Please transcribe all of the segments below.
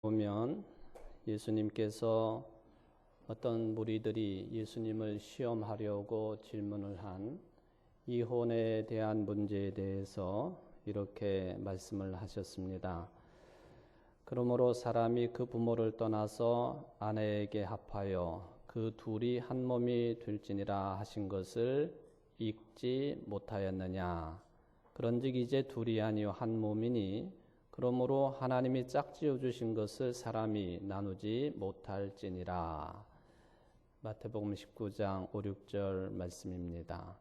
보면 예수님께서 어떤 무리들이 예수님을 시험하려고 질문을 한 이혼에 대한 문제에 대해서 이렇게 말씀을 하셨습니다. 그러므로 사람이 그 부모를 떠나서 아내에게 합하여 그 둘이 한 몸이 될지니라 하신 것을 읽지 못하였느냐. 그런즉 이제 둘이 아니요 한 몸이니 그러므로 하나님이 짝지어 주신 것을 사람이 나누지 못할지니라. 마태복음 19장 5, 6절 말씀입니다.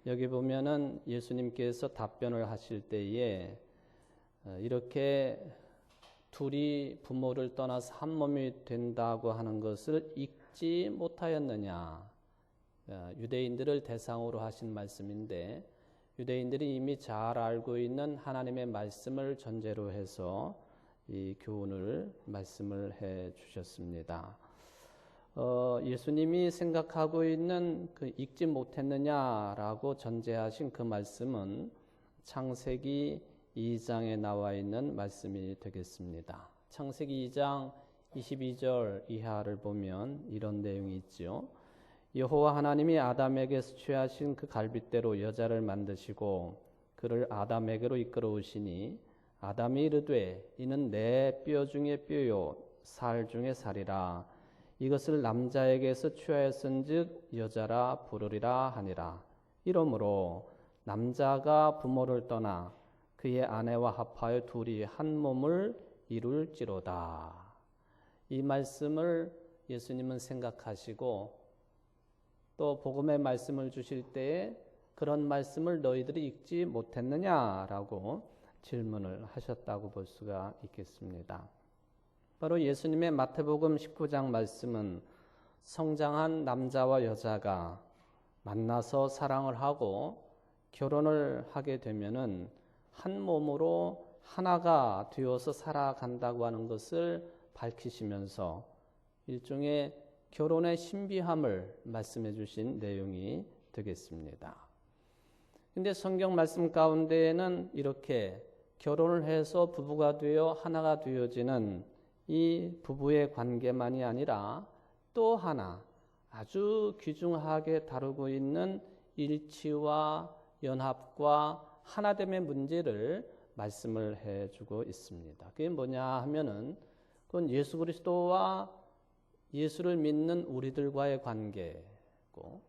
여기 보면은 예수님께서 답변을 하실 때에 이렇게 둘이 부모를 떠나서 한 몸이 된다고 하는 것을 읽지 못하였느냐. 유대인들을 대상으로 하신 말씀인데 유대인들이 이미 잘 알고 있는 하나님의 말씀을 전제로 해서 이 교훈을 말씀을 해 주셨습니다. 예수님이 생각하고 있는 그 읽지 못했느냐라고 전제하신 그 말씀은 창세기 2장에 나와 있는 말씀이 되겠습니다. 창세기 2장 22절 이하를 보면 이런 내용이 있죠. 여호와 하나님이 아담에게서 취하신 그 갈빗대로 여자를 만드시고 그를 아담에게로 이끌어오시니 아담이 이르되 이는 내 뼈 중에 뼈요 살 중에 살이라 이것을 남자에게서 취하였은즉 여자라 부르리라 하니라. 이러므로 남자가 부모를 떠나 그의 아내와 합하여 둘이 한 몸을 이룰지로다. 이 말씀을 예수님은 생각하시고 또 복음의 말씀을 주실 때에 그런 말씀을 너희들이 읽지 못했느냐라고 질문을 하셨다고 볼 수가 있겠습니다. 바로 예수님의 마태복음 19장 말씀은 성장한 남자와 여자가 만나서 사랑을 하고 결혼을 하게 되면은 한 몸으로 하나가 되어서 살아간다고 하는 것을 밝히시면서 일종의 결혼의 신비함을 말씀해 주신 내용이 되겠습니다. 근데 성경 말씀 가운데에는 이렇게 결혼을 해서 부부가 되어 하나가 되어지는 이 부부의 관계만이 아니라 또 하나 아주 귀중하게 다루고 있는 일치와 연합과 하나됨의 문제를 말씀을 해주고 있습니다. 그게 뭐냐 하면은 그건 예수 그리스도와 예수를 믿는 우리들과의 관계고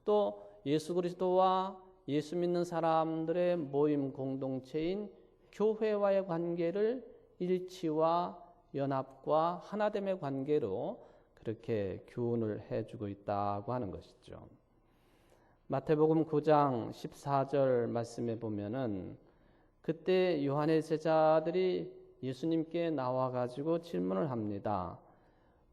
또 예수 그리스도와 예수 믿는 사람들의 모임 공동체인 교회와의 관계를 일치와 연합과 하나됨의 관계로 그렇게 교훈을 해주고 있다고 하는 것이죠. 마태복음 9장 14절 말씀에 보면은 그때 요한의 제자들이 예수님께 나와가지고 질문을 합니다.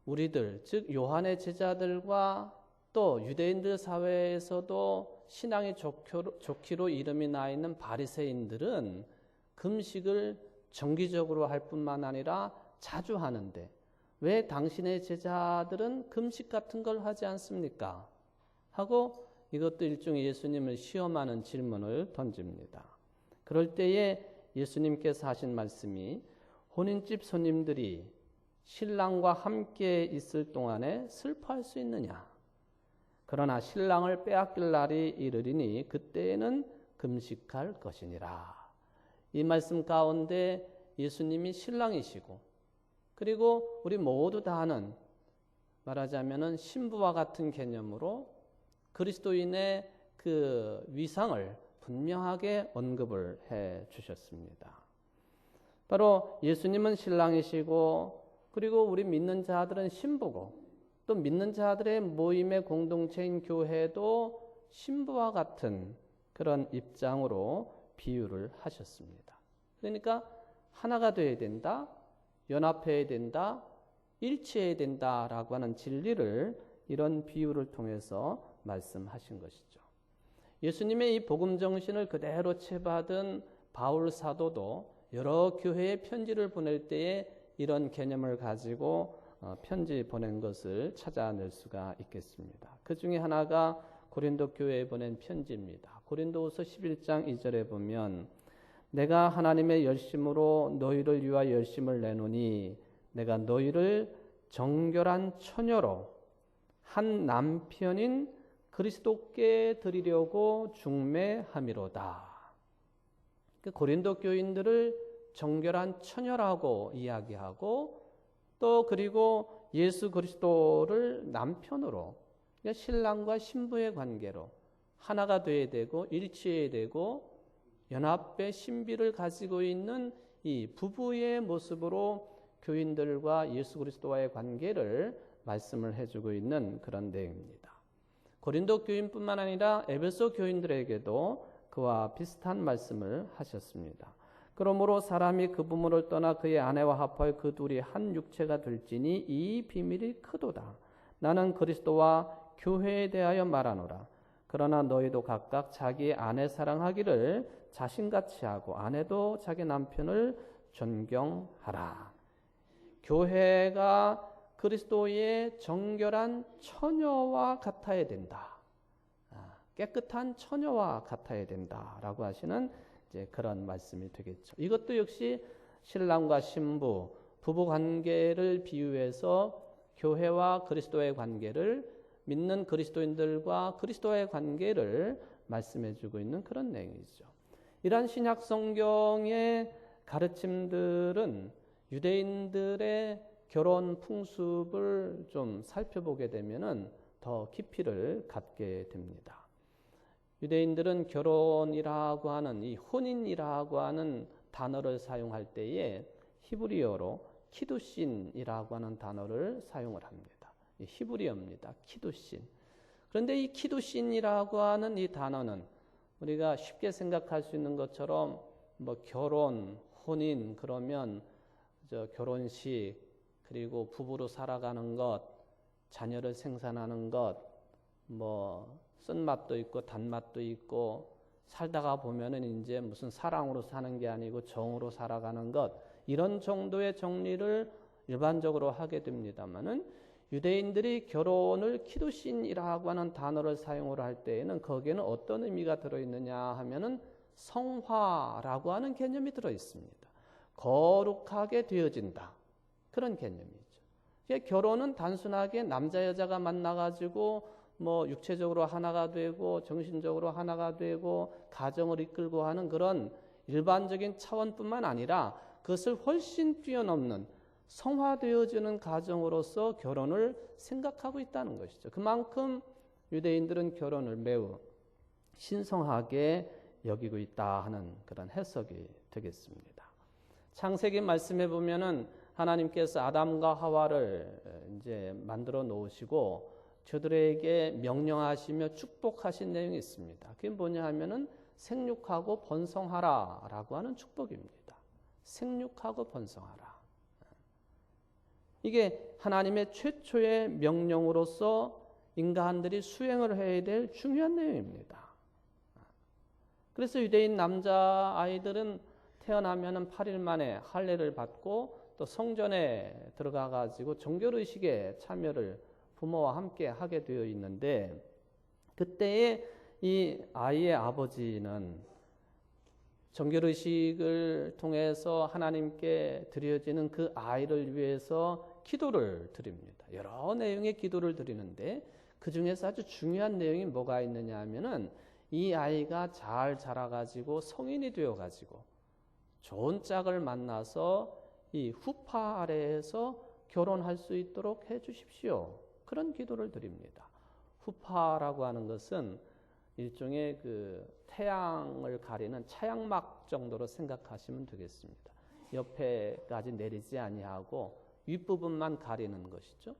우리들, 즉 요한의 제자들과 또 유대인들 사회에서도 신앙이 좋기로 이름이 나 있는 바리새인들은 금식을 정기적으로 할 뿐만 아니라 자주 하는데 왜 당신의 제자들은 금식 같은 걸 하지 않습니까? 하고 이것도 일종의 예수님을 시험하는 질문을 던집니다. 그럴 때에 예수님께서 하신 말씀이 혼인집 손님들이 신랑과 함께 있을 동안에 슬퍼할 수 있느냐? 그러나 신랑을 빼앗길 날이 이르리니 그때에는 금식할 것이니라. 이 말씀 가운데 예수님이 신랑이시고 그리고 우리 모두 다 아는 말하자면은 신부와 같은 개념으로 그리스도인의 그 위상을 분명하게 언급을 해 주셨습니다. 바로 예수님은 신랑이시고 그리고 우리 믿는 자들은 신부고 또 믿는 자들의 모임의 공동체인 교회도 신부와 같은 그런 입장으로 비유를 하셨습니다. 그러니까 하나가 되어야 된다, 연합해야 된다, 일치해야 된다라고 하는 진리를 이런 비유를 통해서 말씀하신 것이죠. 예수님의 이 복음 정신을 그대로 채받은 바울 사도도 여러 교회에 편지를 보낼 때에 이런 개념을 가지고 편지 보낸 것을 찾아낼 수가 있겠습니다. 그 중에 하나가 고린도 교회에 보낸 편지입니다. 고린도후서 11장 2절에 보면 내가 하나님의 열심으로 너희를 위하여 열심을 내노니 내가 너희를 정결한 처녀로 한 남편인 그리스도께 드리려고 중매함이로다. 고린도 교인들을 정결한 처녀라고 이야기하고 또 그리고 예수 그리스도를 남편으로 신랑과 신부의 관계로 하나가 되어야 되고 일치해야 되고 연합의 신비를 가지고 있는 이 부부의 모습으로 교인들과 예수 그리스도와의 관계를 말씀을 해주고 있는 그런 내용입니다. 고린도 교인뿐만 아니라 에베소 교인들에게도 그와 비슷한 말씀을 하셨습니다. 그러므로 사람이 그 부모를 떠나 그의 아내와 합하여 그 둘이 한 육체가 될지니 이 비밀이 크도다. 나는 그리스도와 교회에 대하여 말하노라. 그러나 너희도 각각 자기 아내 사랑하기를 자신같이 하고 아내도 자기 남편을 존경하라. 교회가 그리스도의 정결한 처녀와 같아야 된다. 깨끗한 처녀와 같아야 된다라고 하시는 이제 그런 말씀이 되겠죠. 이것도 역시 신랑과 신부, 부부 관계를 비유해서 교회와 그리스도의 관계를 믿는 그리스도인들과 그리스도의 관계를 말씀해주고 있는 그런 내용이죠. 이러한 신약 성경의 가르침들은 유대인들의 결혼 풍습을 좀 살펴보게 되면은 더 깊이를 갖게 됩니다. 유대인들은 결혼이라고 하는 이 혼인이라고 하는 단어를 사용할 때에 히브리어로 키두신이라고 하는 단어를 사용을 합니다. 히브리어입니다. 키두신. 그런데 이 키두신이라고 하는 이 단어는 우리가 쉽게 생각할 수 있는 것처럼 뭐 결혼, 혼인 그러면 결혼식 그리고 부부로 살아가는 것, 자녀를 생산하는 것, 뭐 쓴맛도 있고 단맛도 있고 살다가 보면은 이제 무슨 사랑으로 사는 게 아니고 정으로 살아가는 것 이런 정도의 정리를 일반적으로 하게 됩니다만은 유대인들이 결혼을 키두신이라고 하는 단어를 사용을 할 때에는 거기에는 어떤 의미가 들어있느냐 하면은 성화라고 하는 개념이 들어있습니다. 거룩하게 되어진다. 그런 개념이죠. 결혼은 단순하게 남자 여자가 만나가지고 뭐 육체적으로 하나가 되고 정신적으로 하나가 되고 가정을 이끌고 하는 그런 일반적인 차원뿐만 아니라 그것을 훨씬 뛰어넘는 성화되어지는 가정으로서 결혼을 생각하고 있다는 것이죠. 그만큼 유대인들은 결혼을 매우 신성하게 여기고 있다 하는 그런 해석이 되겠습니다. 창세기 말씀해 보면은 하나님께서 아담과 하와를 이제 만들어 놓으시고 저들에게 명령하시며 축복하신 내용이 있습니다. 그게 뭐냐 하면은 생육하고 번성하라라고 하는 축복입니다. 생육하고 번성하라. 이게 하나님의 최초의 명령으로서 인간들이 수행을 해야 될 중요한 내용입니다. 그래서 유대인 남자 아이들은 태어나면은 8일 만에 할례를 받고 또 성전에 들어가 가지고 정결의식에 참여를 부모와 함께 하게 되어 있는데 그때에 이 아이의 아버지는 정결의식을 통해서 하나님께 드려지는 그 아이를 위해서 기도를 드립니다. 여러 내용의 기도를 드리는데 그 중에서 아주 중요한 내용이 뭐가 있느냐 하면은 이 아이가 잘 자라가지고 성인이 되어가지고 좋은 짝을 만나서 이 후파 아래에서 결혼할 수 있도록 해 주십시오. 그런 기도를 드립니다. 후파라고 하는 것은 일종의 그 태양을 가리는 차양막 정도로 생각하시면 되겠습니다. 옆에까지 내리지 아니하고 윗부분만 가리는 것이죠.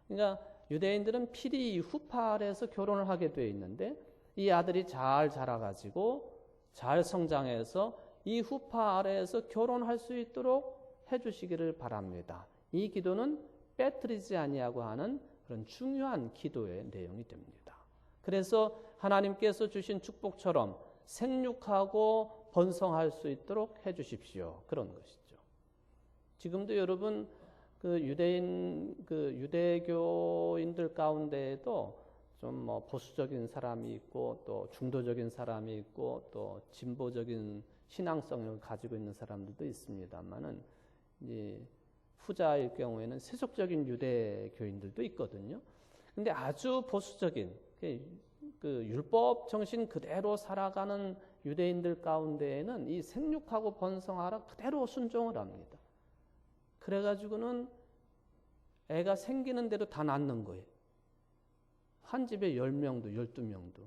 그러니까 유대인들은 필히 이 후파 아래에서 결혼을 하게 되어 있는데 이 아들이 잘 자라가지고 잘 성장해서 이 후파 아래에서 결혼할 수 있도록 해주시기를 바랍니다. 이 기도는 빼뜨리지 아니하고 하는 그런 중요한 기도의 내용이 됩니다. 그래서 하나님께서 주신 축복처럼 생육하고 번성할 수 있도록 해주십시오. 그런 것이죠. 지금도 여러분 그 유대교인들 가운데에도 좀 뭐 보수적인 사람이 있고 또 중도적인 사람이 있고 또 진보적인 신앙성을 가지고 있는 사람들도 있습니다만은 이제 후자일 경우에는 세속적인 유대교인들도 있거든요. 근데 아주 보수적인 그 율법 정신 그대로 살아가는 유대인들 가운데에는 이 생육하고 번성하라 그대로 순종을 합니다. 그래가지고는 애가 생기는 대로 다 낳는 거예요. 한 집에 10명도 12명도.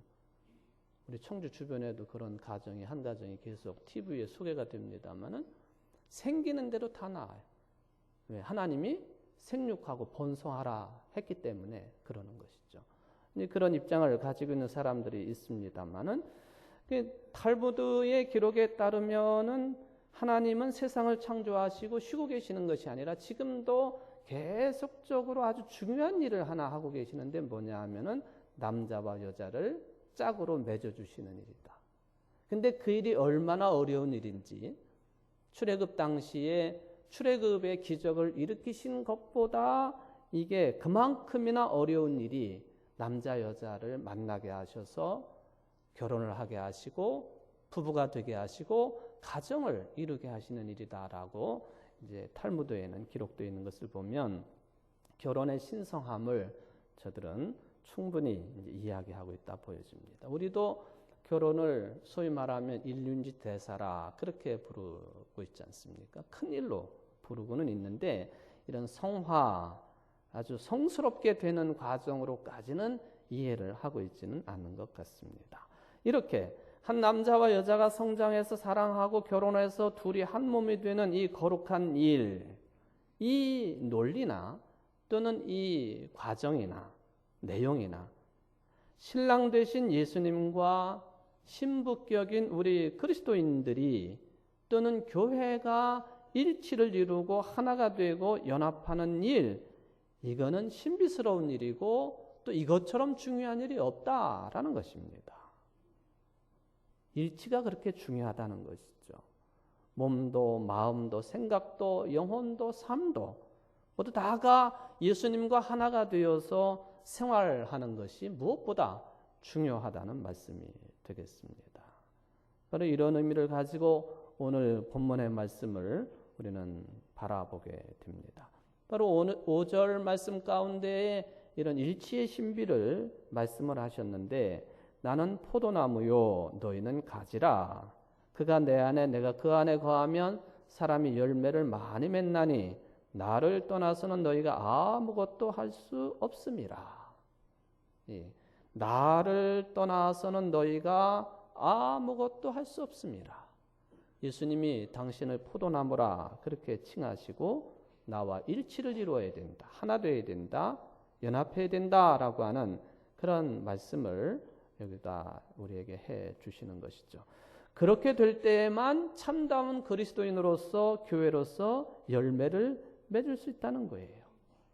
우리 청주 주변에도 그런 가정이 한 가정이 계속 TV에 소개가 됩니다만은 생기는 대로 다 낳아요. 왜? 하나님이 생육하고 번성하라 했기 때문에 그러는 것이죠. 그런 입장을 가지고 있는 사람들이 있습니다만은 탈무드의 기록에 따르면은 하나님은 세상을 창조하시고 쉬고 계시는 것이 아니라 지금도 계속적으로 아주 중요한 일을 하나 하고 계시는데 뭐냐 하면은 남자와 여자를 짝으로 맺어주시는 일이다. 근데 그 일이 얼마나 어려운 일인지 출애굽 당시에 출애굽의 기적을 일으키신 것보다 이게 그만큼이나 어려운 일이 남자 여자를 만나게 하셔서 결혼을 하게 하시고 부부가 되게 하시고 가정을 이루게 하시는 일이다라고 이제 탈무드에는 기록되어 있는 것을 보면 결혼의 신성함을 저들은 충분히 이제 이야기하고 있다 보여집니다. 우리도 결혼을 소위 말하면 일륜지 대사라 그렇게 부르고 있지 않습니까? 큰 일로 부르고는 있는데 이런 성화 아주 성스럽게 되는 과정으로까지는 이해를 하고 있지는 않는 것 같습니다. 이렇게 한 남자와 여자가 성장해서 사랑하고 결혼해서 둘이 한 몸이 되는 이 거룩한 일, 이 논리나 또는 이 과정이나 내용이나 신랑 되신 예수님과 신부격인 우리 그리스도인들이 또는 교회가 일치를 이루고 하나가 되고 연합하는 일, 이거는 신비스러운 일이고 또 이것처럼 중요한 일이 없다라는 것입니다. 일치가 그렇게 중요하다는 것이죠. 몸도 마음도 생각도 영혼도 삶도 모두 다가 예수님과 하나가 되어서 생활하는 것이 무엇보다 중요하다는 말씀이 되겠습니다. 바로 이런 의미를 가지고 오늘 본문의 말씀을 우리는 바라보게 됩니다. 바로 오늘 5절 말씀 가운데에 이런 일치의 신비를 말씀을 하셨는데 나는 포도나무요 너희는 가지라. 그가 내 안에 내가 그 안에 거하면 사람이 열매를 많이 맺나니 나를 떠나서는 너희가 아무것도 할 수 없음이라. 나를 떠나서는 너희가 아무것도 할 수 없음이라. 예수님이 당신을 포도나무라 그렇게 칭하시고 나와 일치를 이루어야 된다. 하나 되어야 된다. 연합해야 된다라고 하는 그런 말씀을 여기다 우리에게 해 주시는 것이죠. 그렇게 될 때에만 참다운 그리스도인으로서 교회로서 열매를 맺을 수 있다는 거예요.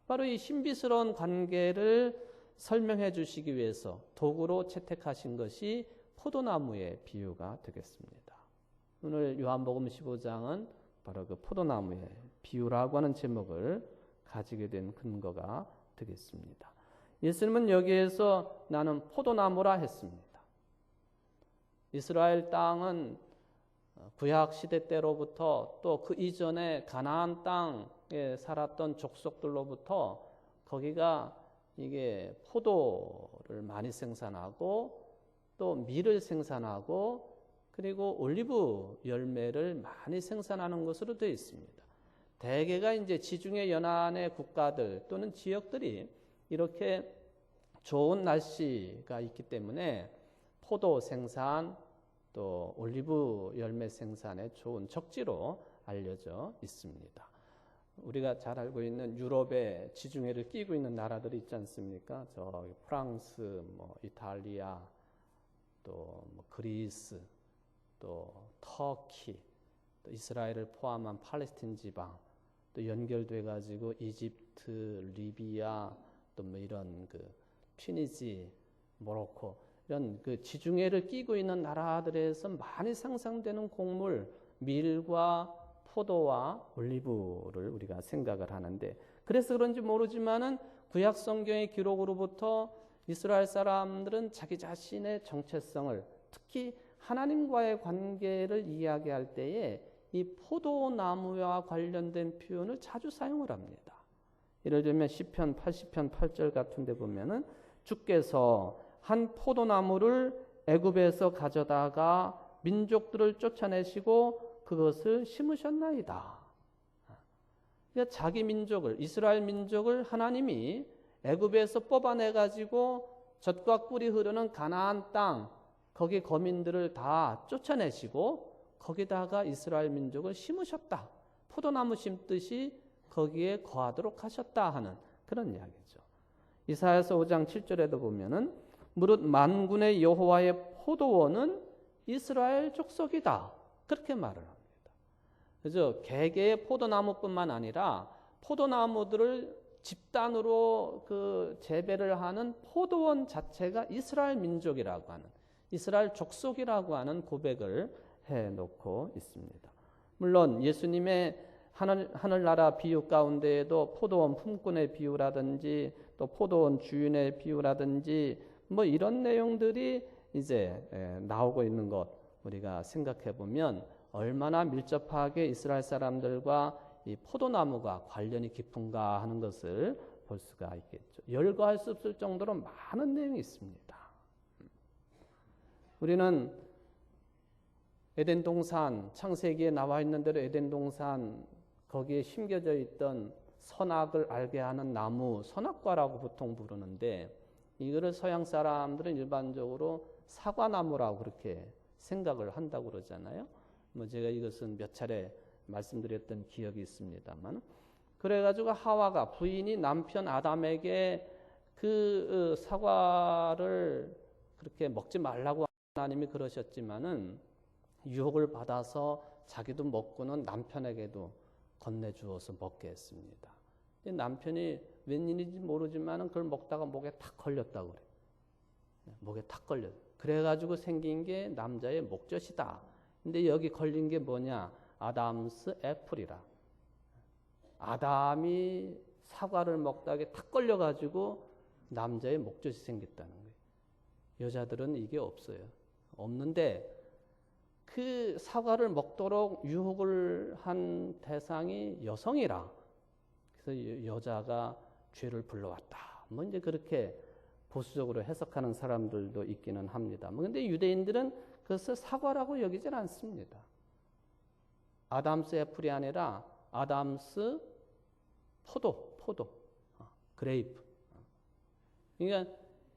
바로 이 신비스러운 관계를 설명해 주시기 위해서 도구로 채택하신 것이 포도나무의 비유가 되겠습니다. 오늘 요한복음 15장은 바로 그 포도나무의 비유라고 하는 제목을 가지게 된 근거가 되겠습니다. 예수님은 여기에서 나는 포도나무라 했습니다. 이스라엘 땅은 구약 시대 때로부터 또 그 이전에 가나안 땅에 살았던 족속들로부터 거기가 이게 포도를 많이 생산하고 또 밀을 생산하고 그리고 올리브 열매를 많이 생산하는 것으로 되어 있습니다. 대개가 이제 지중해 연안의 국가들 또는 지역들이 이렇게 좋은 날씨가 있기 때문에 포도 생산 또 올리브 열매 생산에 좋은 적지로 알려져 있습니다. 우리가 잘 알고 있는 유럽의 지중해를 끼고 있는 나라들이 있지 않습니까? 저 프랑스, 이탈리아, 또 그리스, 또 터키, 또 이스라엘을 포함한 팔레스틴 지방, 또 연결돼 가지고 이집트, 리비아, 또 이런 그 튀니지, 모로코 이런 그 지중해를 끼고 있는 나라들에서 많이 생산되는 곡물, 밀과 포도와 올리브를 우리가 생각을 하는데 그래서 그런지 모르지만은 구약 성경의 기록으로부터 이스라엘 사람들은 자기 자신의 정체성을 특히 하나님과의 관계를 이야기할 때에 이 포도나무와 관련된 표현을 자주 사용을 합니다. 예를 들면 시편 80편 8절 같은 데 보면은 주께서 한 포도나무를 애굽에서 가져다가 민족들을 쫓아내시고 그것을 심으셨나이다. 그러니까 자기 민족을, 이스라엘 민족을 하나님이 애굽에서 뽑아내 가지고 젖과 꿀이 흐르는 가나안 땅, 거기 거민들을 다 쫓아내시고 거기다가 이스라엘 민족을 심으셨다. 포도나무 심듯이 거기에 거하도록 하셨다 하는 그런 이야기죠. 이사야서 5장 7절에도 보면은 무릇 만군의 여호와의 포도원은 이스라엘 족속이다. 그렇게 말을 합니다. 그래서 개개의 포도나무뿐만 아니라 포도나무들을 집단으로 그 재배를 하는 포도원 자체가 이스라엘 민족이라고 하는, 이스라엘 족속이라고 하는 고백을 해놓고 있습니다. 물론 예수님의 하늘나라 비유 가운데에도 포도원 품꾼의 비유라든지 또 포도원 주인의 비유라든지 뭐 이런 내용들이 이제 나오고 있는 것 우리가 생각해 보면 얼마나 밀접하게 이스라엘 사람들과 이 포도나무가 관련이 깊은가 하는 것을 볼 수가 있겠죠. 열거할 수 없을 정도로 많은 내용이 있습니다. 우리는 에덴 동산, 창세기에 나와 있는 대로 에덴 동산 거기에 심겨져 있던 선악을 알게 하는 나무, 선악과라고 보통 부르는데 이거를 서양 사람들은 일반적으로 사과나무라고 그렇게 생각을 한다고 그러잖아요. 뭐 제가 이것은 몇 차례 말씀드렸던 기억이 있습니다만, 그래가지고 하와가 부인이 남편 아담에게 그 사과를 그렇게 먹지 말라고 하나님이 그러셨지만은 유혹을 받아서 자기도 먹고는 남편에게도 건네주어서 먹게 했습니다. 남편이 웬일인지 모르지만은 그걸 먹다가 목에 탁 걸렸다고 그래요. 목에 탁 걸려. 그래가지고 생긴 게 남자의 목젖이다. 근데 여기 걸린 게 뭐냐? 아담스 애플이라. 아담이 사과를 먹다가 탁 걸려가지고 남자의 목젖이 생겼다는 거예요. 여자들은 이게 없어요. 없는데 그 사과를 먹도록 유혹을 한 대상이 여성이라. 그래서 여자가 죄를 불러왔다. 뭐 이제 그렇게 보수적으로 해석하는 사람들도 있기는 합니다. 그런데 유대인들은 그것을 사과라고 여기질 않습니다. 아담스 애플이 아니라 아담스 포도, 그레이프. 그러니까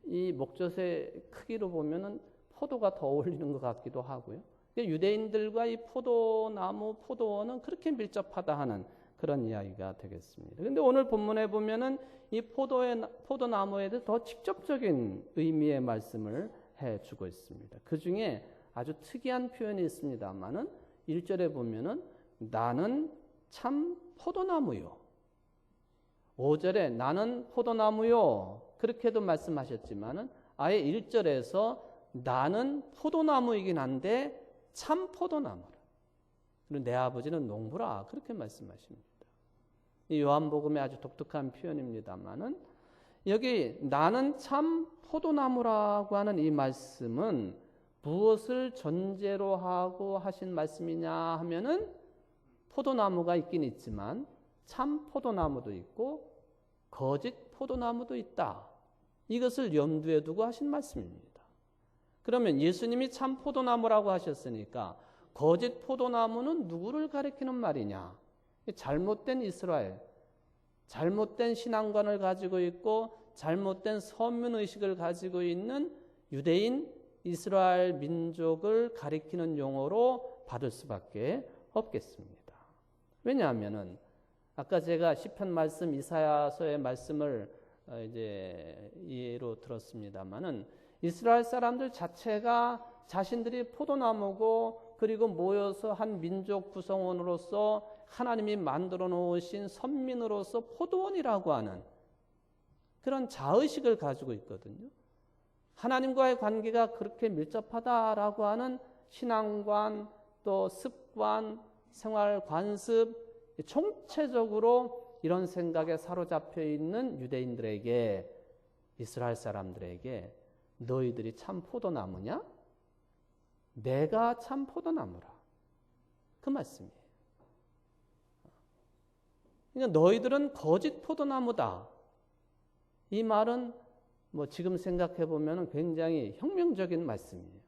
이 목젖의 크기로 보면은 포도가 더 어울리는 것 같기도 하고요. 유대인들과 이 포도나무, 포도원은 그렇게 밀접하다 하는 그런 이야기가 되겠습니다. 그런데 오늘 본문에 보면은 이 포도나무에 대해 더 직접적인 의미의 말씀을 해주고 있습니다. 그 중에 아주 특이한 표현이 있습니다만은 1절에 보면은 나는 참 포도나무요. 5절에 나는 포도나무요. 그렇게도 말씀하셨지만은 아예 1절에서 나는 포도나무이긴 한데 참 포도나무라. 그리고 내 아버지는 농부라. 그렇게 말씀하십니다. 이 요한복음의 아주 독특한 표현입니다만은 여기 나는 참 포도나무라고 하는 이 말씀은 무엇을 전제로 하고 하신 말씀이냐 하면은 포도나무가 있긴 있지만 참 포도나무도 있고 거짓 포도나무도 있다. 이것을 염두에 두고 하신 말씀입니다. 그러면 예수님이 참 포도나무라고 하셨으니까 거짓 포도나무는 누구를 가리키는 말이냐? 잘못된 이스라엘, 잘못된 신앙관을 가지고 있고 잘못된 선민의식을 가지고 있는 유대인 이스라엘 민족을 가리키는 용어로 받을 수밖에 없겠습니다. 왜냐하면은 아까 제가 시편 말씀 이사야서의 말씀을 이제 예로 들었습니다만은 이스라엘 사람들 자체가 자신들이 포도나무고 그리고 모여서 한 민족 구성원으로서 하나님이 만들어 놓으신 선민으로서 포도원이라고 하는 그런 자의식을 가지고 있거든요. 하나님과의 관계가 그렇게 밀접하다라고 하는 신앙관 또 습관, 생활 관습 총체적으로 이런 생각에 사로잡혀 있는 유대인들에게 이스라엘 사람들에게 너희들이 참 포도나무냐? 내가 참 포도나무라. 그 말씀이에요. 그러니까 너희들은 거짓 포도나무다. 이 말은 뭐 지금 생각해 보면 굉장히 혁명적인 말씀이에요.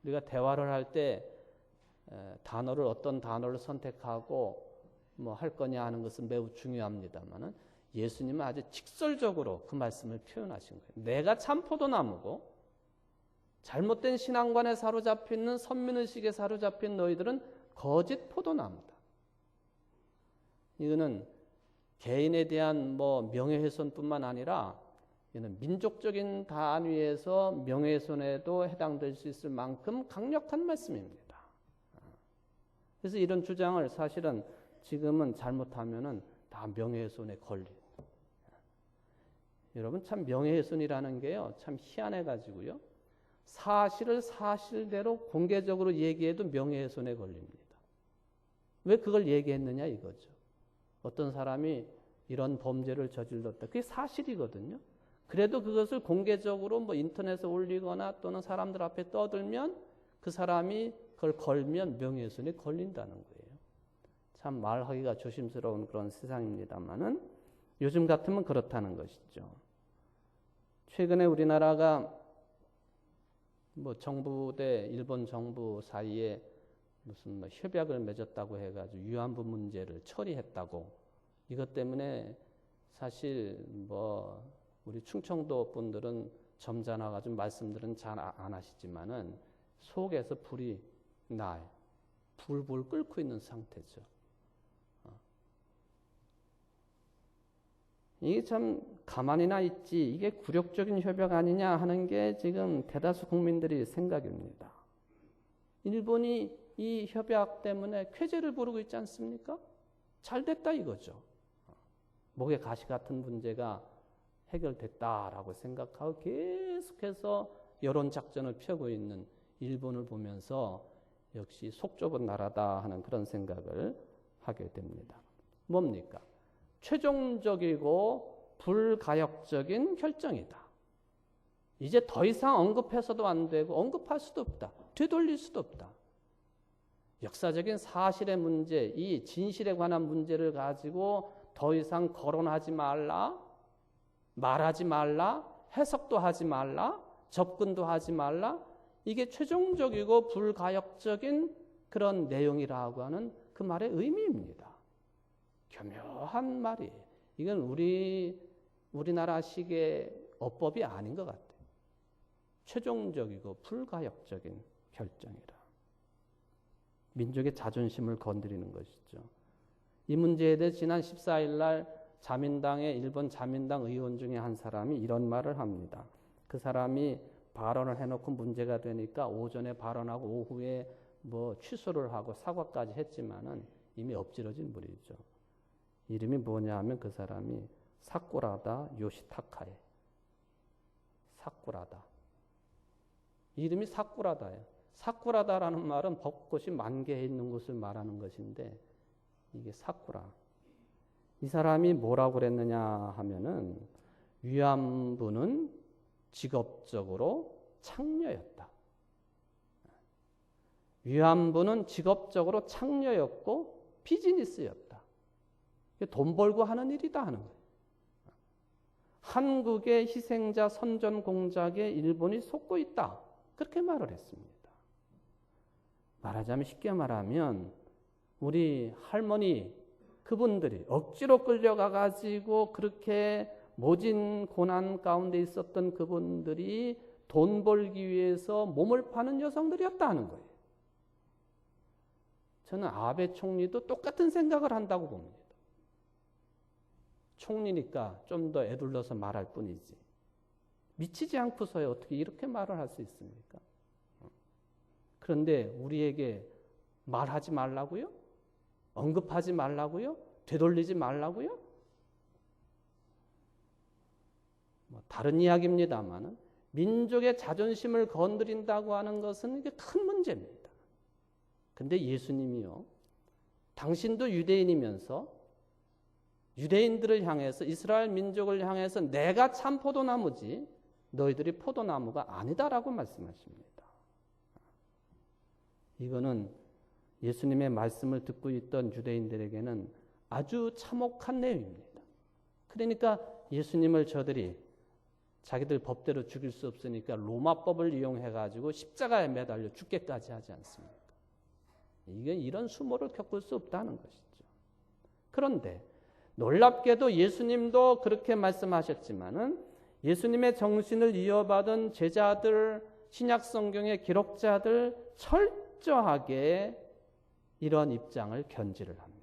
우리가 대화를 할 때 단어를 어떤 단어를 선택하고 뭐 할 거냐 하는 것은 매우 중요합니다만은 예수님은 아주 직설적으로 그 말씀을 표현하신 거예요. 내가 참 포도나무고 잘못된 신앙관에 사로잡혀 있는 선민의식에 사로잡힌 너희들은 거짓 포도나무다. 이거는 개인에 대한 뭐 명예훼손뿐만 아니라 이는 민족적인 단위에서 명예훼손에도 해당될 수 있을 만큼 강력한 말씀입니다. 그래서 이런 주장을 사실은 지금은 잘못하면은 다 명예훼손에 걸려요. 여러분 참 명예훼손이라는 게요 참 희한해가지고요 사실을 사실대로 공개적으로 얘기해도 명예훼손에 걸립니다. 왜 그걸 얘기했느냐 이거죠. 어떤 사람이 이런 범죄를 저질렀다. 그게 사실이거든요. 그래도 그것을 공개적으로 뭐 인터넷에 올리거나 또는 사람들 앞에 떠들면 그 사람이 그걸 걸면 명예훼손에 걸린다는 거예요. 참 말하기가 조심스러운 그런 세상입니다만은 요즘 같으면 그렇다는 것이죠. 최근에 우리나라가 뭐 정부 대 일본 정부 사이에 무슨 뭐 협약을 맺었다고 해가지고 위안부 문제를 처리했다고 이것 때문에 사실 뭐 우리 충청도 분들은 점잖아가지고 말씀들은 잘 안 하시지만은 속에서 불이 나요. 불 끓고 있는 상태죠. 이게 참 가만히나 있지 이게 굴욕적인 협약 아니냐 하는 게 지금 대다수 국민들이 생각입니다. 일본이 이 협약 때문에 쾌재를 부르고 있지 않습니까? 잘 됐다 이거죠. 목에 가시 같은 문제가 해결됐다라고 생각하고 계속해서 여론작전을 펴고 있는 일본을 보면서 역시 속 좁은 나라다 하는 그런 생각을 하게 됩니다. 뭡니까? 최종적이고 불가역적인 결정이다. 이제 더 이상 언급해서도 안 되고 언급할 수도 없다. 되돌릴 수도 없다. 역사적인 사실의 문제, 이 진실에 관한 문제를 가지고 더 이상 거론하지 말라, 말하지 말라, 해석도 하지 말라, 접근도 하지 말라. 이게 최종적이고 불가역적인 그런 내용이라고 하는 그 말의 의미입니다. 교묘한 말이. 이건 우리나라식의 어법이 아닌 것 같아요. 최종적이고 불가역적인 결정이라. 민족의 자존심을 건드리는 것이죠. 이 문제에 대해 지난 14일 날 일본 자민당 의원 중에 한 사람이 이런 말을 합니다. 그 사람이 발언을 해놓고 문제가 되니까 오전에 발언하고 오후에 뭐 취소를 하고 사과까지 했지만은 이미 엎질러진 물이죠. 이름이 뭐냐 하면 그 사람이 사쿠라다 요시타카에. 사쿠라다. 이름이 사쿠라다예요. 사쿠라다라는 말은 벚꽃이 만개해 있는 곳을 말하는 것인데 이게 사쿠라. 이 사람이 뭐라고 그랬느냐 하면은 위안부는 직업적으로 창녀였다. 위안부는 직업적으로 창녀였고 비즈니스였다. 돈 벌고 하는 일이다 하는 거예요. 한국의 희생자 선전 공작에 일본이 속고 있다. 그렇게 말을 했습니다. 말하자면 쉽게 말하면 우리 할머니 그분들이 억지로 끌려가 가지고 그렇게 모진 고난 가운데 있었던 그분들이 돈 벌기 위해서 몸을 파는 여성들이었다 하는 거예요. 저는 아베 총리도 똑같은 생각을 한다고 봅니다. 총리니까 좀 더 애둘러서 말할 뿐이지. 미치지 않고서야 어떻게 이렇게 말을 할 수 있습니까? 그런데 우리에게 말하지 말라고요? 언급하지 말라고요? 되돌리지 말라고요? 다른 이야기입니다만 민족의 자존심을 건드린다고 하는 것은 이게 큰 문제입니다. 근데 예수님이요. 당신도 유대인이면서 유대인들을 향해서 이스라엘 민족을 향해서 내가 참 포도나무지 너희들이 포도나무가 아니다라고 말씀하십니다. 이거는 예수님의 말씀을 듣고 있던 유대인들에게는 아주 참혹한 내용입니다. 그러니까 예수님을 저들이 자기들 법대로 죽일 수 없으니까 로마법을 이용해가지고 십자가에 매달려 죽게까지 하지 않습니까? 이게 이런 수모를 겪을 수 없다는 것이죠. 그런데 놀랍게도 예수님도 그렇게 말씀하셨지만은 예수님의 정신을 이어받은 제자들, 신약 성경의 기록자들 철저하게 이런 입장을 견지를 합니다.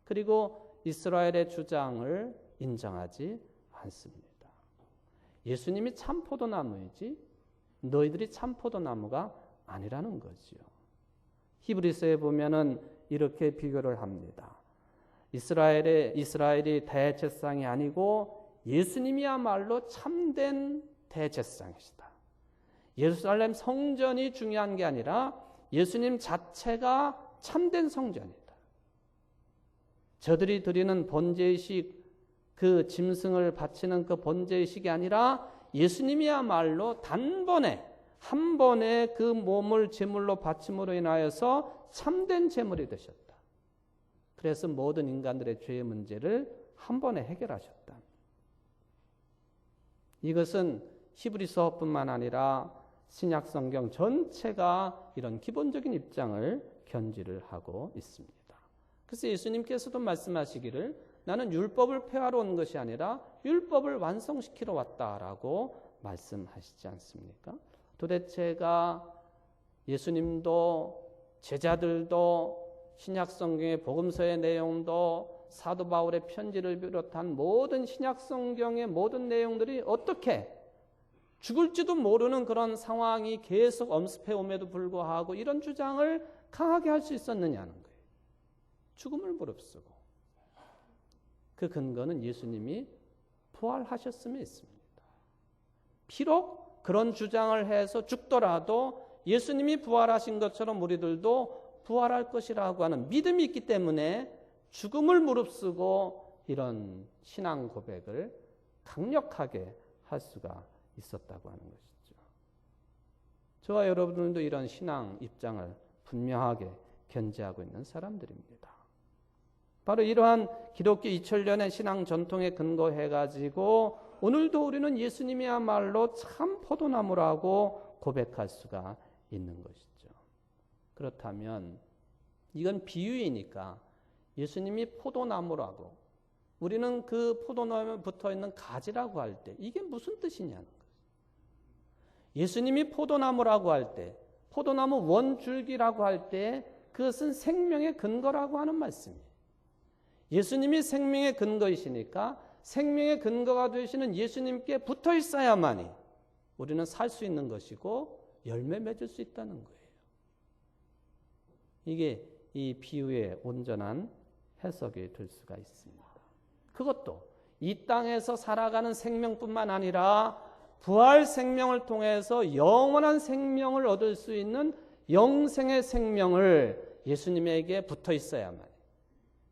그리고 이스라엘의 주장을 인정하지 않습니다. 예수님이 참 포도나무이지 너희들이 참 포도나무가 아니라는 거지요. 히브리서에 보면은 이렇게 비교를 합니다. 이스라엘이 대제사장이 아니고 예수님이야말로 참된 대제사장이시다. 예루살렘 성전이 중요한 게 아니라 예수님 자체가 참된 성전이다. 저들이 드리는 번제의식, 그 짐승을 바치는 그 번제의식이 아니라 예수님이야말로 단번에 한 번에 그 몸을 제물로 바침으로 인하여서 참된 제물이 되셨다. 그래서 모든 인간들의 죄의 문제를 한 번에 해결하셨다. 이것은 히브리서뿐만 아니라 신약 성경 전체가 이런 기본적인 입장을 견지를 하고 있습니다. 그래서 예수님께서도 말씀하시기를 나는 율법을 폐하러 온 것이 아니라 율법을 완성시키러 왔다라고 말씀하시지 않습니까? 도대체가 예수님도 제자들도 신약 성경의 복음서의 내용도 사도 바울의 편지를 비롯한 모든 신약 성경의 모든 내용들이 어떻게 죽을지도 모르는 그런 상황이 계속 엄습해 옴에도 불구하고 이런 주장을 강하게 할 수 있었느냐는 거예요. 죽음을 무릅쓰고. 그 근거는 예수님이 부활하셨음에 있습니다. 비록 그런 주장을 해서 죽더라도 예수님이 부활하신 것처럼 우리들도 부활할 것이라고 하는 믿음이 있기 때문에 죽음을 무릅쓰고 이런 신앙 고백을 강력하게 할 수가 있었다고 하는 것이죠. 저와 여러분들도 이런 신앙 입장을 분명하게 견지하고 있는 사람들입니다. 바로 이러한 기독교 2000년의 신앙 전통에 근거해가지고 오늘도 우리는 예수님이야말로 참 포도나무라고 고백할 수가 있는 것이죠. 그렇다면 이건 비유이니까 예수님이 포도나무라고 우리는 그 포도나무에 붙어있는 가지라고 할 때 이게 무슨 뜻이냐는 거예요. 예수님이 포도나무라고 할 때 포도나무 원줄기라고 할 때 그것은 생명의 근거라고 하는 말씀이에요. 예수님이 생명의 근거이시니까 생명의 근거가 되시는 예수님께 붙어 있어야만이 우리는 살 수 있는 것이고 열매 맺을 수 있다는 거예요. 이게 이 비유의 온전한 해석이 될 수가 있습니다. 그것도 이 땅에서 살아가는 생명뿐만 아니라 부활 생명을 통해서 영원한 생명을 얻을 수 있는 영생의 생명을 예수님에게 붙어 있어야만,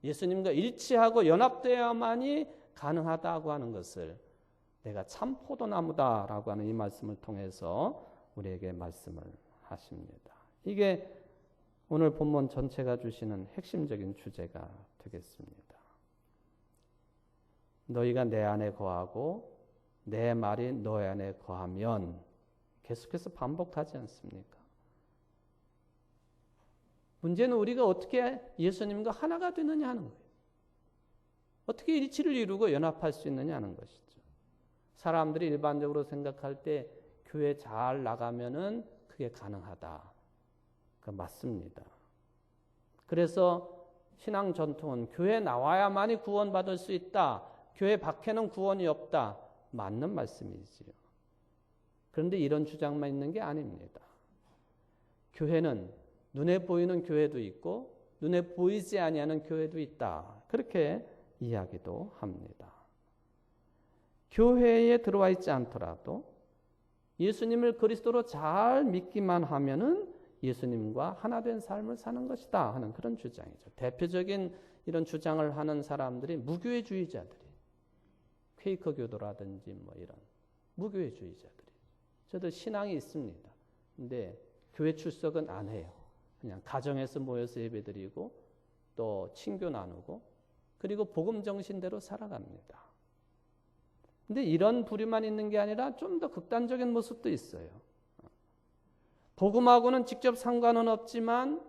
예수님과 일치하고 연합되어야만이 가능하다고 하는 것을 내가 참 포도나무다라고 하는 이 말씀을 통해서 우리에게 말씀을 하십니다. 이게 오늘 본문 전체가 주시는 핵심적인 주제가 되겠습니다. 너희가 내 안에 거하고 내 말이 너희 안에 거하면, 계속해서 반복하지 않습니까? 문제는 우리가 어떻게 예수님과 하나가 되느냐 하는 거예요. 어떻게 일치를 이루고 연합할 수 있느냐 하는 것이죠. 사람들이 일반적으로 생각할 때 교회 잘 나가면은 그게 가능하다. 그 맞습니다. 그래서 신앙 전통은 교회 나와야만이 구원받을 수 있다. 교회 밖에는 구원이 없다. 맞는 말씀이지요. 그런데 이런 주장만 있는 게 아닙니다. 교회는 눈에 보이는 교회도 있고 눈에 보이지 아니하는 교회도 있다. 그렇게 이야기도 합니다. 교회에 들어와 있지 않더라도 예수님을 그리스도로 잘 믿기만 하면은 예수님과 하나 된 삶을 사는 것이다 하는 그런 주장이죠. 대표적인 이런 주장을 하는 사람들이 무교회주의자들이, 퀘이커 교도라든지 뭐 이런 무교회주의자들이. 저도 신앙이 있습니다. 근데 교회 출석은 안 해요. 그냥 가정에서 모여서 예배드리고 또 친교 나누고 그리고 복음 정신대로 살아갑니다. 근데 이런 부류만 있는 게 아니라 좀 더 극단적인 모습도 있어요. 복음하고는 직접 상관은 없지만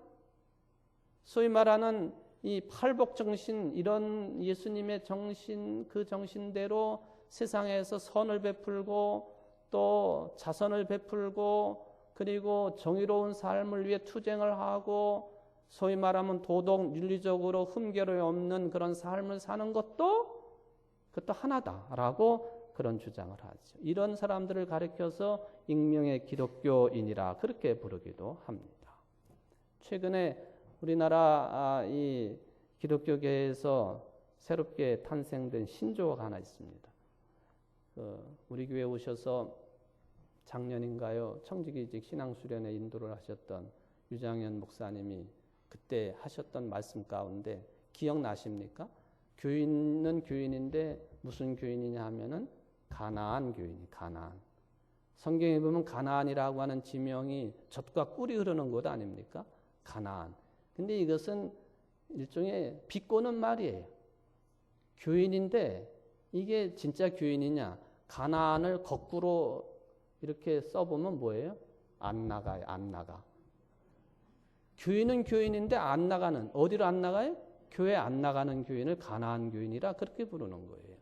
소위 말하는 이 팔복 정신, 이런 예수님의 정신, 그 정신대로 세상에서 선을 베풀고 또 자선을 베풀고 그리고 정의로운 삶을 위해 투쟁을 하고 소위 말하면 도덕, 윤리적으로 흠결이 없는 그런 삶을 사는 것도 그것도 하나다라고 그런 주장을 하죠. 이런 사람들을 가리켜서 익명의 기독교인이라 그렇게 부르기도 합니다. 최근에 우리나라 이 기독교계에서 새롭게 탄생된 신조어가 하나 있습니다. 우리 교회에 오셔서 작년인가요? 청지기직 신앙수련회 인도를 하셨던 유장현 목사님이 그때 하셨던 말씀 가운데 기억나십니까? 교인은 교인인데 무슨 교인이냐 하면은 가나안 교인이 가나안. 성경에 보면 가나안이라고 하는 지명이 젖과 꿀이 흐르는 곳 아닙니까? 가나안. 근데 이것은 일종의 비꼬는 말이에요. 교인인데 이게 진짜 교인이냐? 가나안을 거꾸로 이렇게 써보면 뭐예요? 안 나가요. 안 나가. 교인은 교인인데 안 나가는, 어디로 안 나가요? 교회 안 나가는 교인을 가나안 교인이라 그렇게 부르는 거예요.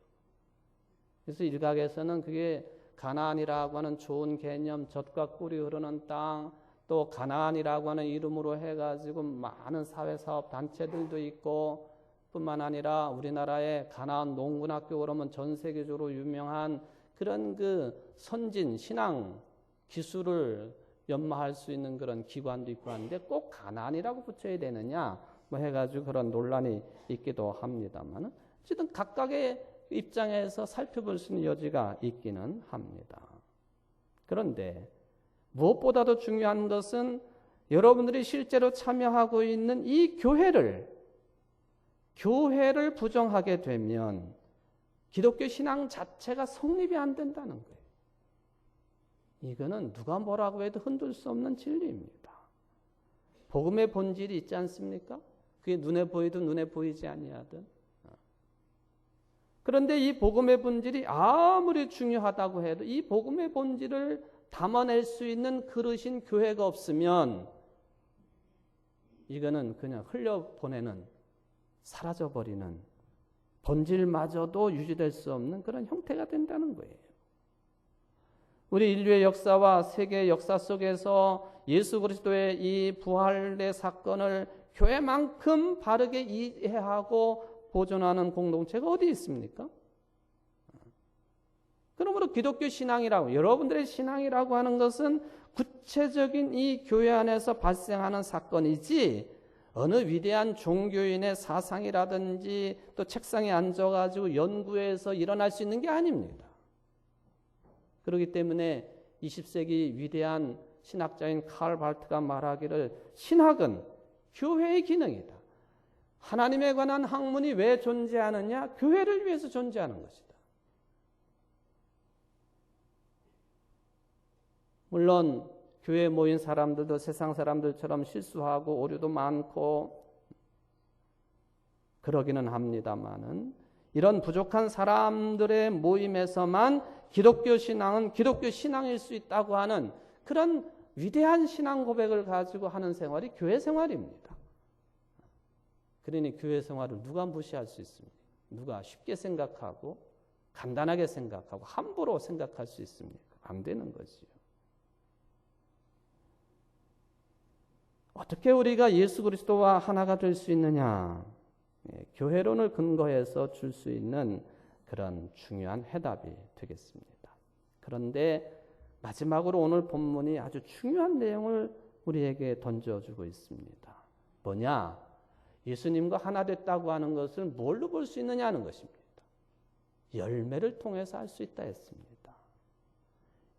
그래서 일각에서는 그게 가나안이라고 하는 좋은 개념, 젖과 꿀이 흐르는 땅, 또 가나안이라고 하는 이름으로 해가지고 많은 사회사업 단체들도 있고 뿐만 아니라 우리나라의 가나안 농군학교 그러면 전 세계적으로 유명한 그런 그 선진 신앙 기술을 연마할 수 있는 그런 기관도 있고 하는데 꼭 가나안이라고 붙여야 되느냐 뭐 해가지고 그런 논란이 있기도 합니다만 어쨌든 각각의 입장에서 살펴볼 수 있는 여지가 있기는 합니다. 그런데 무엇보다도 중요한 것은 여러분들이 실제로 참여하고 있는 이 교회를 부정하게 되면 기독교 신앙 자체가 성립이 안 된다는 거예요. 이거는 누가 뭐라고 해도 흔들 수 없는 진리입니다. 복음의 본질이 있지 않습니까? 그게 눈에 보이든 눈에 보이지 아니하든. 그런데 이 복음의 본질이 아무리 중요하다고 해도 이 복음의 본질을 담아낼 수 있는 그릇인 교회가 없으면 이거는 그냥 흘려보내는, 사라져버리는, 본질마저도 유지될 수 없는 그런 형태가 된다는 거예요. 우리 인류의 역사와 세계의 역사 속에서 예수 그리스도의 이 부활의 사건을 교회만큼 바르게 이해하고 보존하는 공동체가 어디 있습니까? 그러므로 기독교 신앙이라고, 여러분들의 신앙이라고 하는 것은 구체적인 이 교회 안에서 발생하는 사건이지 어느 위대한 종교인의 사상이라든지 또 책상에 앉아가지고 연구해서 일어날 수 있는 게 아닙니다. 그렇기 때문에 20세기 위대한 신학자인 칼 발트가 말하기를 신학은 교회의 기능이다. 하나님에 관한 학문이 왜 존재하느냐? 교회를 위해서 존재하는 것이다. 물론 교회에 모인 사람들도 세상 사람들처럼 실수하고 오류도 많고 그러기는 합니다만은 이런 부족한 사람들의 모임에서만 기독교 신앙은 기독교 신앙일 수 있다고 하는 그런 위대한 신앙 고백을 가지고 하는 생활이 교회 생활입니다. 그러니 교회 생활을 누가 무시할 수 있습니까? 누가 쉽게 생각하고 간단하게 생각하고 함부로 생각할 수 있습니까? 안 되는 거지요. 어떻게 우리가 예수 그리스도와 하나가 될 수 있느냐? 교회론을 근거해서 줄 수 있는 그런 중요한 해답이 되겠습니다. 그런데 마지막으로 오늘 본문이 아주 중요한 내용을 우리에게 던져주고 있습니다. 뭐냐? 예수님과 하나 됐다고 하는 것을 뭘로 볼 수 있느냐는 것입니다. 열매를 통해서 알 수 있다 했습니다.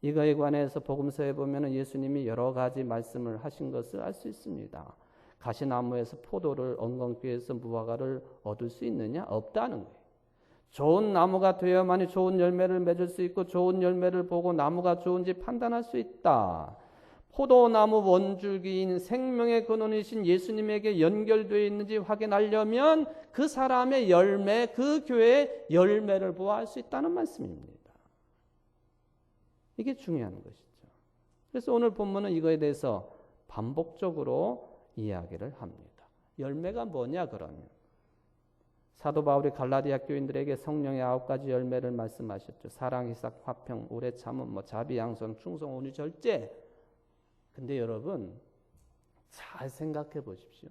이거에 관해서 복음서에 보면 예수님이 여러 가지 말씀을 하신 것을 알 수 있습니다. 가시나무에서 포도를 엉겅퀴 해서 무화과를 얻을 수 있느냐? 없다는 거예요. 좋은 나무가 되어야만이 좋은 열매를 맺을 수 있고 좋은 열매를 보고 나무가 좋은지 판단할 수 있다. 포도나무 원줄기인 생명의 근원이신 예수님에게 연결되어 있는지 확인하려면 그 사람의 열매, 그 교회의 열매를 보아할 수 있다는 말씀입니다. 이게 중요한 것이죠. 그래서 오늘 본문은 이거에 대해서 반복적으로 이야기를 합니다. 열매가 뭐냐 그러면 사도 바울이 갈라디아 교인들에게 성령의 9가지 열매를 말씀하셨죠. 사랑, 희삭, 화평, 오래 참음, 자비, 양선, 충성, 온유, 절제. 근데 여러분 잘 생각해 보십시오.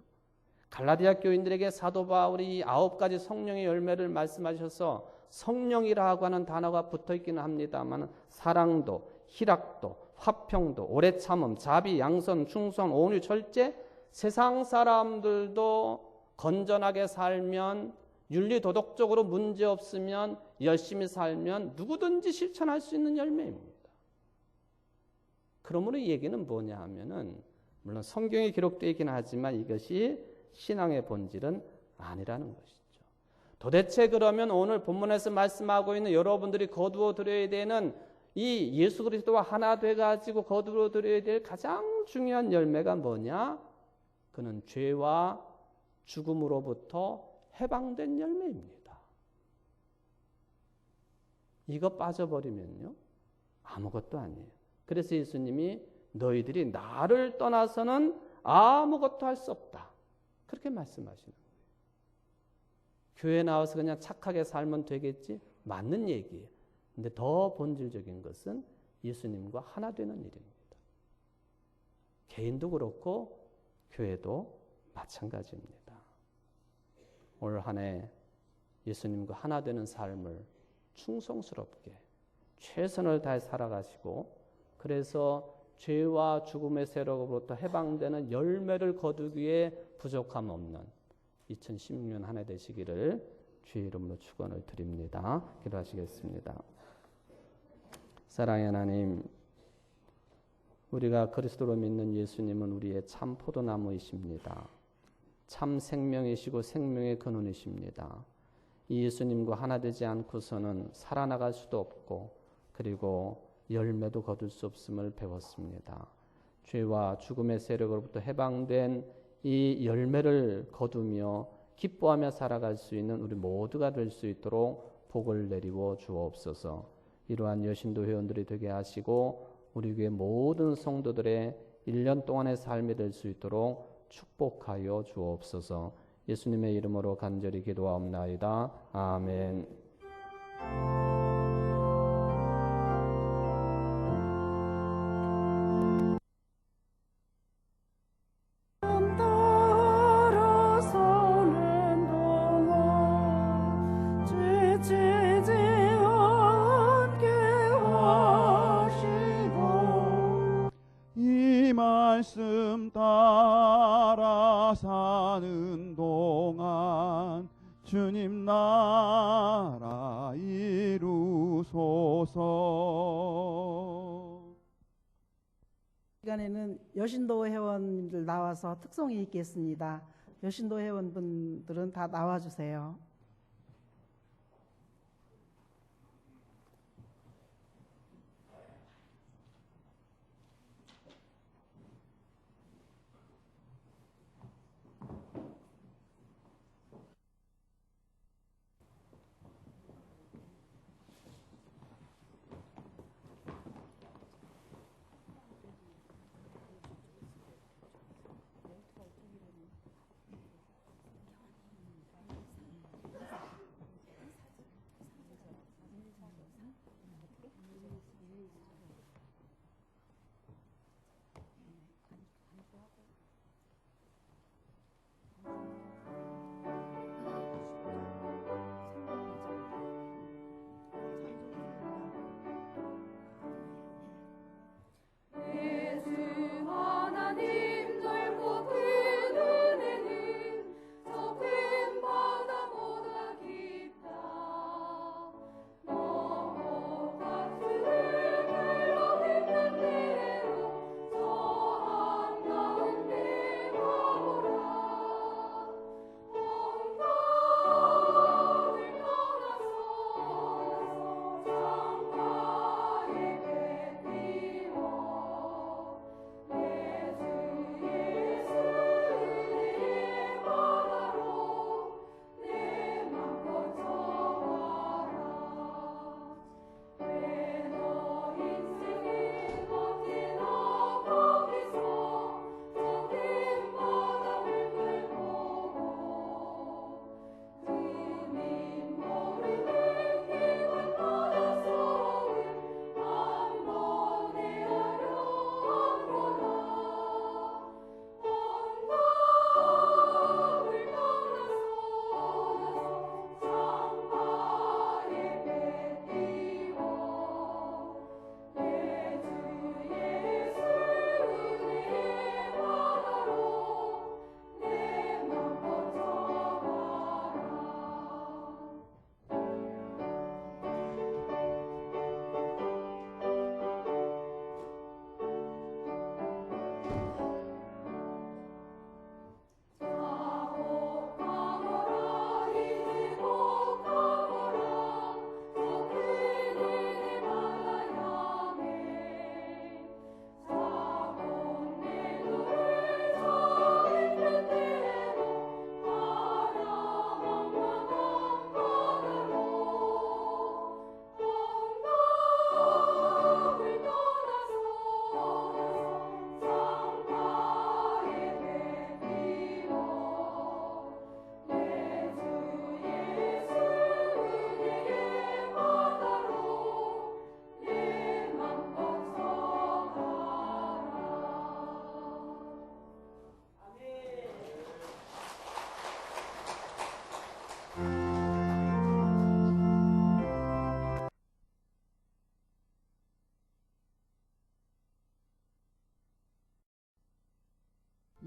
갈라디아 교인들에게 사도 바울이 9가지 성령의 열매를 말씀하셔서 성령이라고 하는 단어가 붙어 있기는 합니다만 사랑도, 희락도, 화평도, 오래 참음, 자비, 양선, 충성, 온유, 절제. 세상 사람들도 건전하게 살면, 윤리 도덕적으로 문제 없으면, 열심히 살면 누구든지 실천할 수 있는 열매입니다. 그러므로 이 얘기는 뭐냐 하면은 물론 성경에 기록되어 있긴 하지만 이것이 신앙의 본질은 아니라는 것이죠. 도대체 그러면 오늘 본문에서 말씀하고 있는 여러분들이 거두어 드려야 되는 이 예수 그리스도와 하나 돼가지고 거두어 드려야 될 가장 중요한 열매가 뭐냐? 그는 죄와 죽음으로부터 해방된 열매입니다. 이거 빠져버리면요 아무것도 아니에요. 그래서 예수님이 너희들이 나를 떠나서는 아무것도 할 수 없다. 그렇게 말씀하시는 거예요. 교회 나와서 그냥 착하게 살면 되겠지? 맞는 얘기예요. 근데 더 본질적인 것은 예수님과 하나 되는 일입니다. 개인도 그렇고 교회도 마찬가지입니다. 올 한 해 예수님과 하나 되는 삶을 충성스럽게 최선을 다해 살아가시고 그래서 죄와 죽음의 세력으로부터 해방되는 열매를 거두기에 부족함 없는 2016년 한 해 되시기를 주의 이름으로 축원을 드립니다. 기도하시겠습니다. 사랑의 하나님, 우리가 그리스도로 믿는 예수님은 우리의 참 포도나무이십니다. 참 생명이시고 생명의 근원이십니다. 이 예수님과 하나 되지 않고서는 살아나갈 수도 없고 그리고 열매도 거둘 수 없음을 배웠습니다. 죄와 죽음의 세력으로부터 해방된 이 열매를 거두며 기뻐하며 살아갈 수 있는 우리 모두가 될 수 있도록 복을 내리워 주옵소서. 이러한 여신도 회원들이 되게 하시고 우리 교회 모든 성도들의 1년 동안의 삶이 될 수 있도록 축복하여 주옵소서. 예수님의 이름으로 간절히 기도하옵나이다. 아멘. 말씀 따라 사는 동안 주님 나라 이루소서. 시간에는 여신도 회원님들 나와서 특송이 있겠습니다. 여신도 회원분들은 다 나와주세요.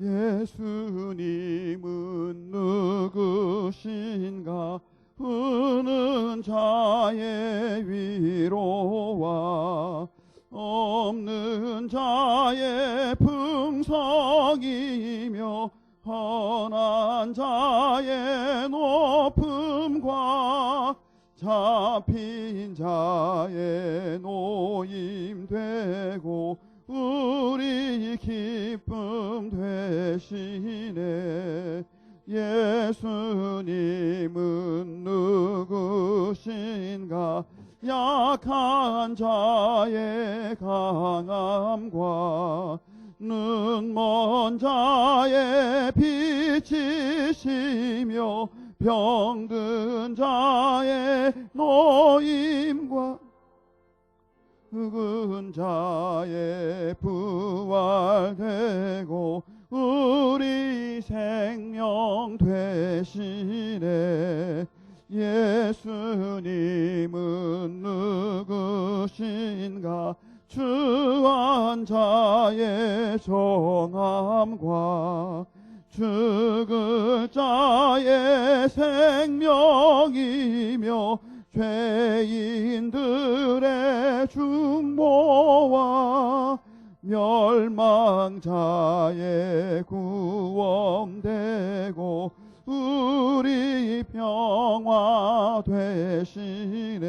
예수님은 누구신가? 우는 자의 위로와 없는 자의 풍성이며 헌한 자의 높음과 잡힌 자의 노임되고 우리 기쁨 되시네. 예수님은 누구신가? 약한 자의 강함과 눈먼 자의 빛이시며 병든 자의 노임과 죽은 자의 부활되고 우리 생명 되시네. 예수님은 누구신가? 주한 자의 정함과 죽을 자의 생명이며 죄인들의 중보와 멸망자의 구원되고 우리 평화 되시네.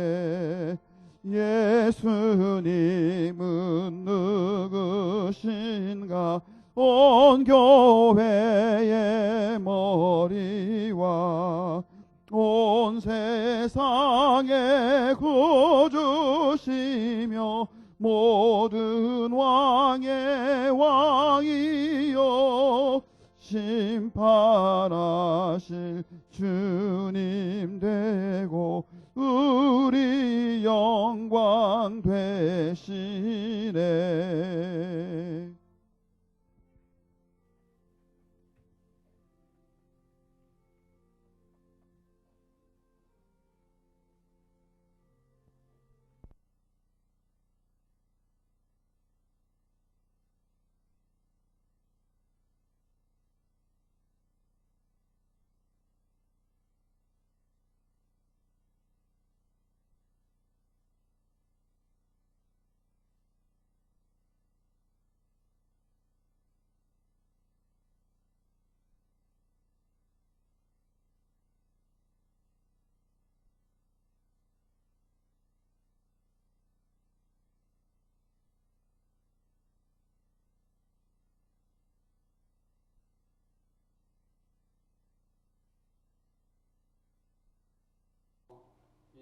예수님은 누구신가? 온 교회의 머리와 온 세상의 구주시며 모든 왕의 왕이요 심판하실 주님 되고 우리 영광 되시네.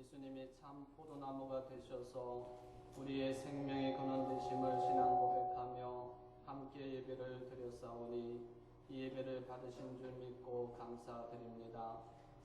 예수님이 참 포도나무가 되셔서 우리의 생명의 근원 되심을 신앙 고백하며 함께 예배를 드렸사오니 이 예배를 받으신 줄 믿고 감사드립니다.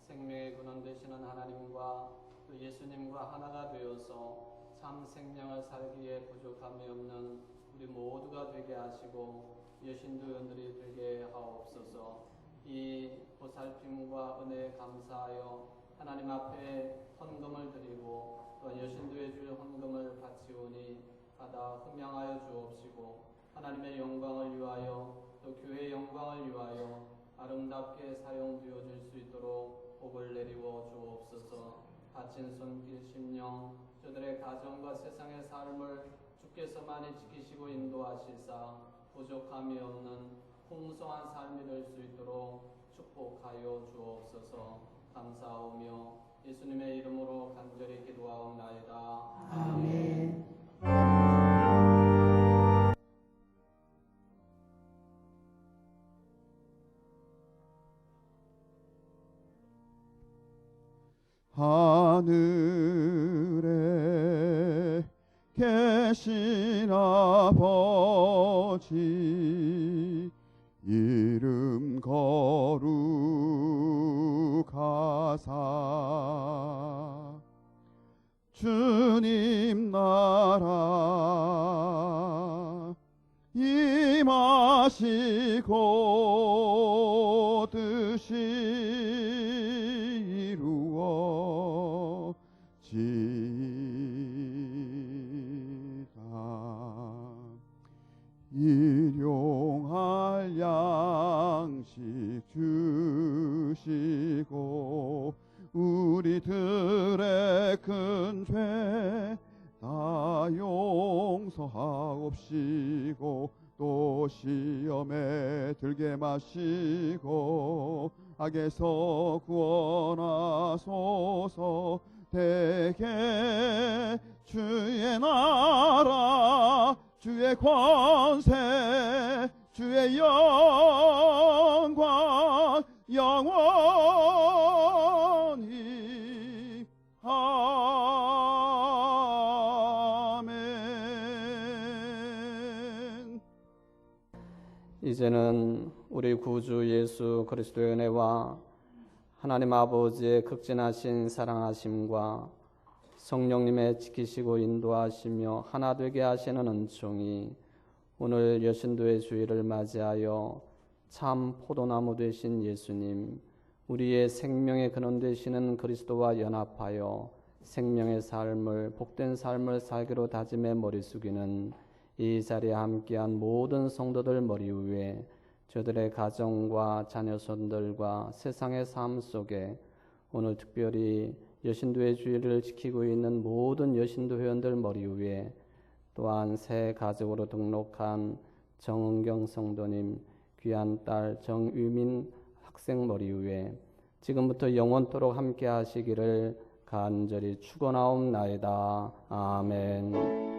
생명의 근원 되시는 하나님과 또 예수님과 하나가 되어서 참 생명을 살기에 부족함이 없는 우리 모두가 되게 하시고 여신도연들이 되게 하옵소서. 이 보살핌과 은혜에 감사하여 하나님 앞에 헌금을 드리고 또 여신도에 줄 헌금을 바치오니 받아 흠양하여 주옵시고 하나님의 영광을 위하여 또 교회의 영광을 위하여 아름답게 사용되어질 수 있도록 복을 내리워 주옵소서. 바친 손길 심령 저들의 가정과 세상의 삶을 주께서만이 지키시고 인도하시사 부족함이 없는 풍성한 삶이 될 수 있도록 축복하여 주옵소서. 감사하오며 예수님의 이름으로 간절히 기도하옵나이다. 아멘. 하늘에 계신 아버지 이름 거룩하사 주님 나라 임하시고 뜻이 이루어지이다. 일용 큰 죄 다 용서하옵시고 또 시험에 들게 마시고 악에서 구원하소서. 대개 주의 나라 주의 권세 주의 영광 영원히 아멘. 이제는 우리 구주 예수 그리스도의 은혜와 하나님 아버지의 극진하신 사랑하심과 성령님의 지키시고 인도하시며 하나 되게 하시는 은총이 오늘 여신도의 주일을 맞이하여 참 포도나무 되신 예수님, 우리의 생명의 근원 되시는 그리스도와 연합하여 생명의 삶을, 복된 삶을 살기로 다짐해 머리 숙이는 이 자리에 함께한 모든 성도들 머리 위에 저들의 가정과 자녀손들과 세상의 삶 속에 오늘 특별히 여신도의 주일을 지키고 있는 모든 여신도 회원들 머리 위에 또한 새 가족으로 등록한 정은경 성도님, 귀한 딸 정유민 학생 머리 위에 지금부터 영원토록 함께 하시기를 간절히 축원하옵나이다. 아멘.